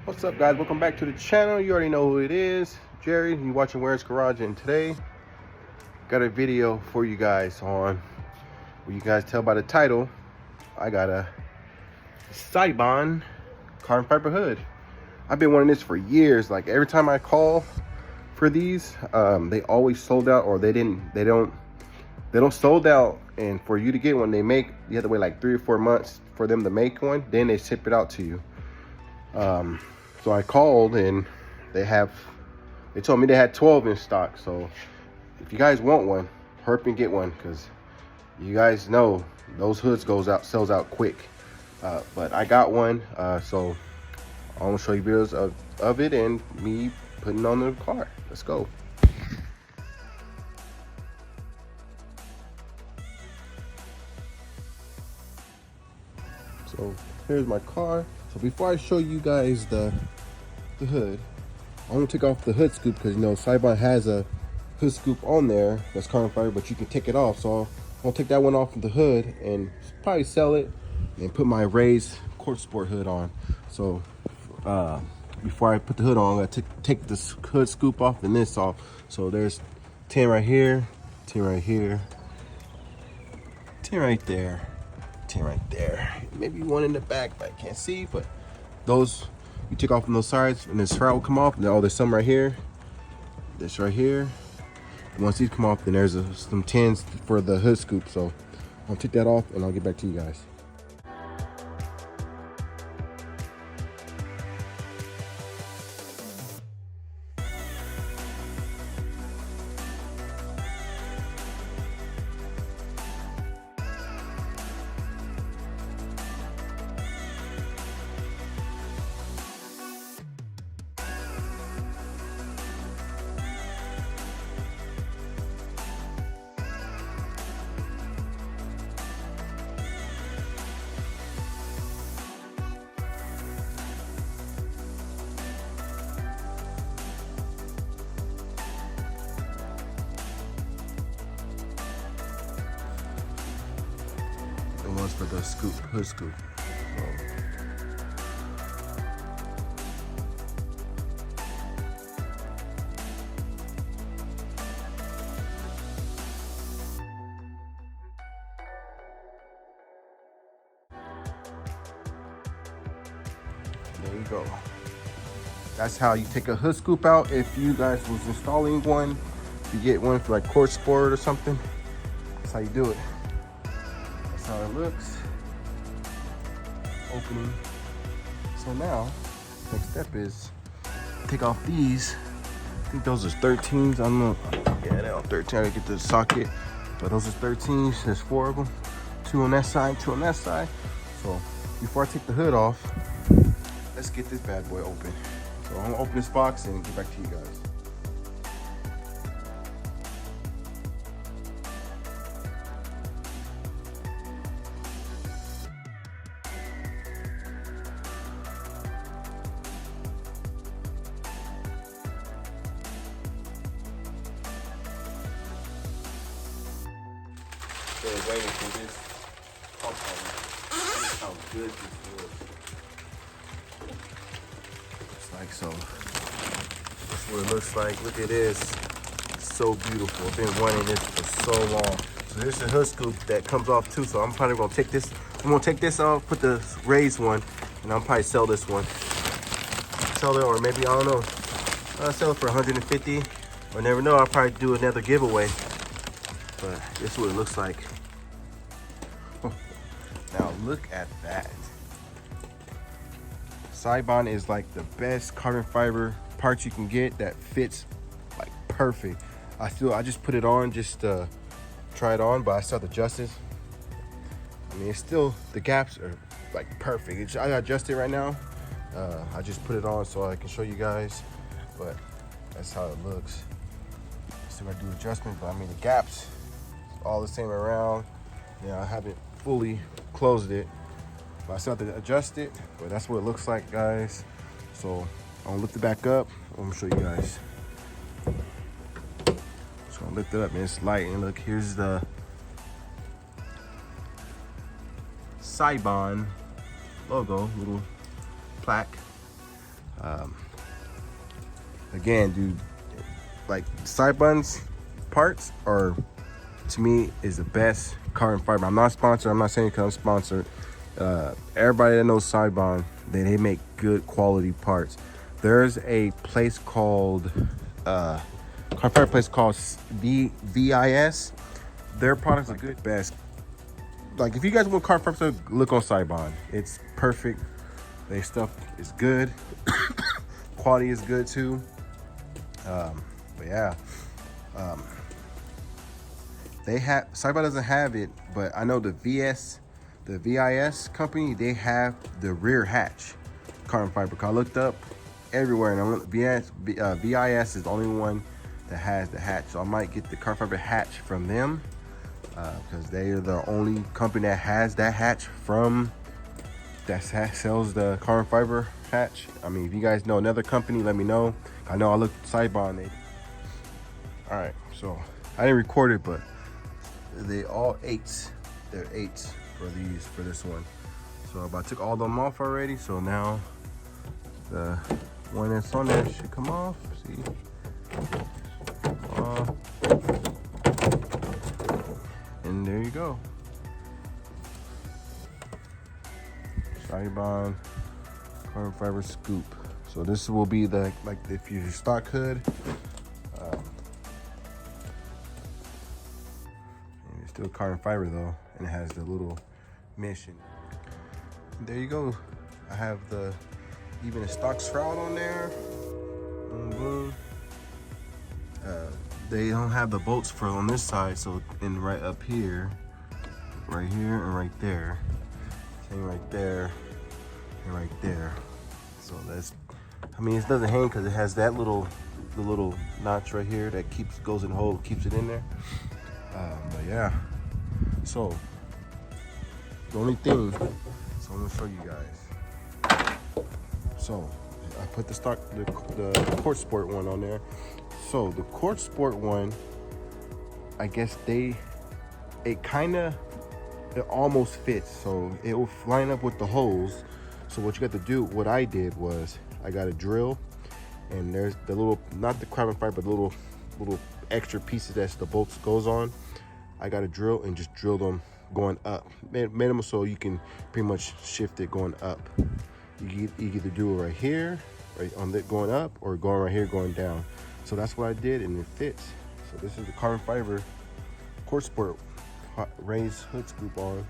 What's up, guys? Welcome back to the channel. You already know who it is, Jerry. You watching Where's Garage, and today got a video for you guys on, well, you guys tell by the title, I got a seibon carbon fiber hood. I've been wanting this for years. Like every time I call for these, they always sold out, or they don't sold out. And for you to get one, you have to wait like 3 or 4 months for them to make one. Then they ship it out to you. So I called and they told me they had 12 in stock. So if you guys want one, hurry up and get one, because you guys know those hoods sells out quick. But I got one, so I want to show you videos of it and me putting it on the car. Let's go. So here's my car. So before I show you guys the hood, I want to take off the hood scoop, because you know seibon has a hood scoop on there that's carbon fiber, but you can take it off. So I'll take that one off of the hood and probably sell it and put my raised court sport hood on. So before I put the hood on, I'm gonna take this hood scoop off and this off. So there's 10 right here, 10 right here, 10 right there, 10 right there, maybe one in the back that I can't see, but those you take off on those sides, and this sprout will come off. Oh, there's some right here, this right here. Once these come off, then there's some 10s for the hood scoop. So I'll take that off and I'll get back to you guys. Ones for the hood scoop. There you go. That's how you take a hood scoop out. If you guys was installing one, you get one for like court sport or something, that's how you do it. That's how it looks. Opening. So now, next step is take off these. I think those are 13s. I don't know. Yeah, they're all 13. I gotta get the socket. But those are 13s. There's 4 of them. 2 on that side, 2 on that side. So before I take the hood off, let's get this bad boy open. So I'm gonna open this box and get back to you guys. Still waiting for this. Look how good this looks. Looks like so. That's what it looks like. Look at this. It's so beautiful. I've been wanting this for so long. So here's the hood scoop that comes off too. So I'm probably gonna take this. I'm gonna take this off, put the raised one, and I'll probably sell this one. Sell it, or maybe I don't know. I'll sell it for 150. Or never know. I'll probably do another giveaway. But this is what it looks like. Now look at that. seibon is like the best carbon fiber parts you can get that fits like perfect. I just put it on just to try it on, but I still have to adjust it. I mean, it's still, the gaps are like perfect. I adjust it right now. I just put it on so I can show you guys, but that's how it looks. Still gotta do adjustments, but I mean the gaps all the same around. Yeah, I haven't fully closed it, but I still have to adjust it. But that's what it looks like, guys. So I'm gonna lift it back up. I'm gonna show you guys. Just gonna lift it up, and it's light. And look, here's the seibon logo, little plaque. Again, dude, like seibon's parts are, to me, is the best carbon fiber. I'm not sponsored. I'm not saying because I'm sponsored. Everybody that knows seibon, they make good quality parts. There's a place called carbon fiber place called VIS. Their products are good, best. Like if you guys want carbon fiber, look on seibon. It's perfect. Their stuff is good. Quality is good too. But yeah, they have, seibon doesn't have it, but I know the VIS company, they have the rear hatch carbon fiber. I looked up everywhere, and VIS is the only one that has the hatch. So I might get the carbon fiber hatch from them because they are the only company that has that hatch that sells the carbon fiber hatch. I mean, if you guys know another company, let me know. I know I looked at seibon. All right, so I didn't record it, but they all 8s. They're 8s for this one. So I took all of them off already. So now the one that's on there should come off. See, and there you go. Seibon carbon fiber scoop. So this will be the, like if you stock hood. It's still carbon fiber though, and it has the little mesh. There you go. I have even a stock shroud on there. Boom, boom. They don't have the bolts for on this side, so right up here, right here, and right there. Same right there, and right there. So that's, I mean, it doesn't hang because it has that the little notch right here that goes in the hole, keeps it in there. But yeah, so the only thing, so I'm gonna show you guys. So I put the Court Sport one on there. So the Court Sport one, I guess it almost fits. So it will line up with the holes. So what you got to do, what I did was I got a drill, and there's the little, not the carbon fiber, but the little extra pieces that the bolts goes on. I got a drill and just drilled them going up, minimum, so you can pretty much shift it going up. You either do it right here, right on it going up, or going right here going down. So that's what I did, and it fits. So this is the carbon fiber Court Sport raised hood scoop on.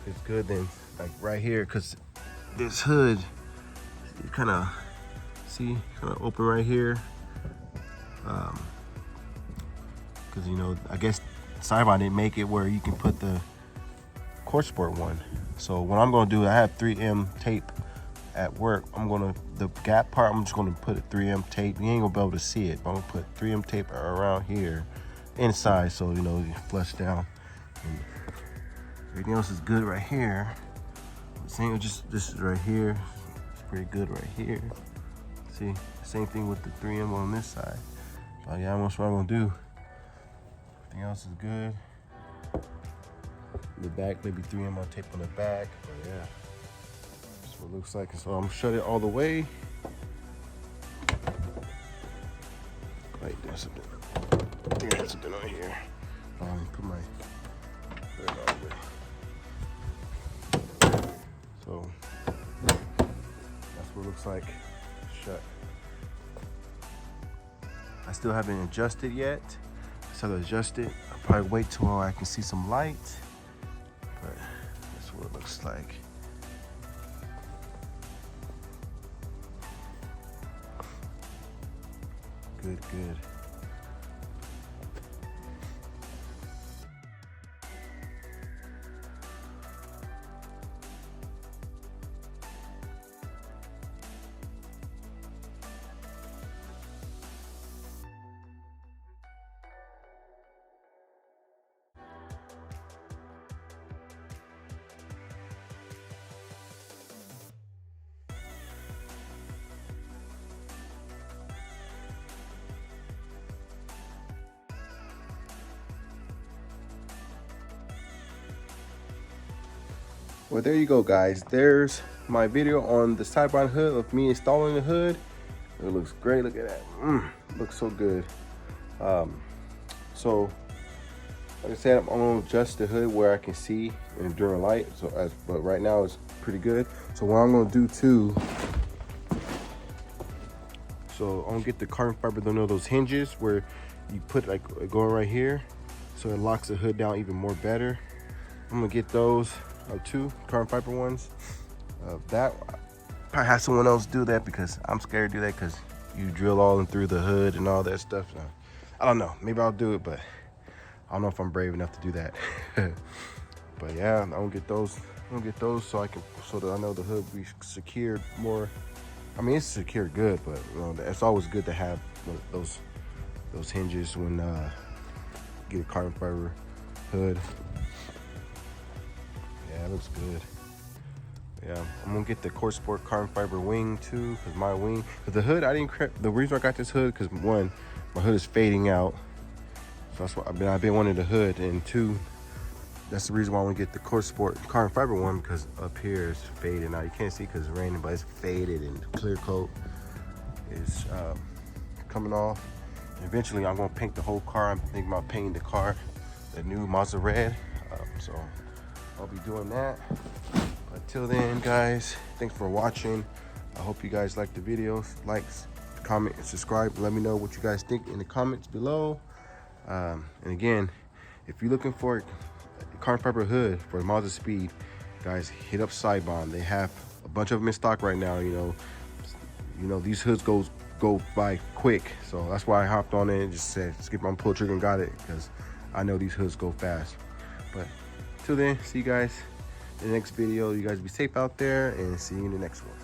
It's good then, like right here, because this hood, you kind of see, kind of open right here. Because you know, I guess seibon didn't make it where you can put the Court Sport one. So what I'm gonna do, I have 3M tape at work. The gap part, I'm just gonna put a 3M tape. You ain't gonna be able to see it, but I'm gonna put 3M tape around here, inside, so you know, you flush down. And everything else is good right here. This is right here. It's pretty good right here. See, same thing with the 3M on this side. But yeah, that's what I'm gonna do. Everything else is good. The back, maybe 3M on tape on the back, but yeah, that's what it looks like. So I'm gonna shut it all the way. Wait, there's something. I think I had something on here. Put my third all the way. So that's what it looks like shut. I still haven't adjusted yet. I still haven't adjusted. I'll probably wait till I can see some light. But that's what it looks like. Good, good. Well, there you go, guys. There's my video on the seibon hood of me installing the hood. It looks great. Look at that. Looks so good. So like I said, I'm gonna adjust the hood where I can see and during light. But right now it's pretty good. So what I'm gonna do too, so I'm gonna get the carbon fiber, those hinges where you put like going right here, so it locks the hood down even more better. I'm gonna get those two carbon fiber ones. That probably have someone else do that because I'm scared to do that because you drill all in through the hood and all that stuff. I don't know. Maybe I'll do it, but I don't know if I'm brave enough to do that. But yeah, I'm gonna get those. I'm gonna get those so that I know the hood be secured more. I mean, it's secured good, but you know, it's always good to have those hinges when get a carbon fiber hood. Yeah, it looks good. Yeah, I'm gonna get the Core Sport carbon fiber wing too, cause my wing, cause the hood the reason I got this hood, cause one, my hood is fading out, so that's why I've been wanting the hood, and two, that's the reason why I want to get the Core Sport carbon fiber one, because up here is faded. Now you can't see because it's raining, but it's faded, and clear coat is coming off. And eventually I'm gonna paint the whole car. I'm thinking about painting the car the new Mazda red, so I'll be doing that. But till then, guys, thanks for watching. I hope you guys liked the videos. Like, comment, and subscribe. Let me know what you guys think in the comments below. And again, if you're looking for a carbon fiber hood for mazdaspeed, guys, hit up seibon. They have a bunch of them in stock right now. You know these hoods go by quick, so that's why I hopped on it and just said skip on pull trigger and got it, because I know these hoods go fast. But till then, see you guys in the next video. You guys be safe out there, and see you in the next one.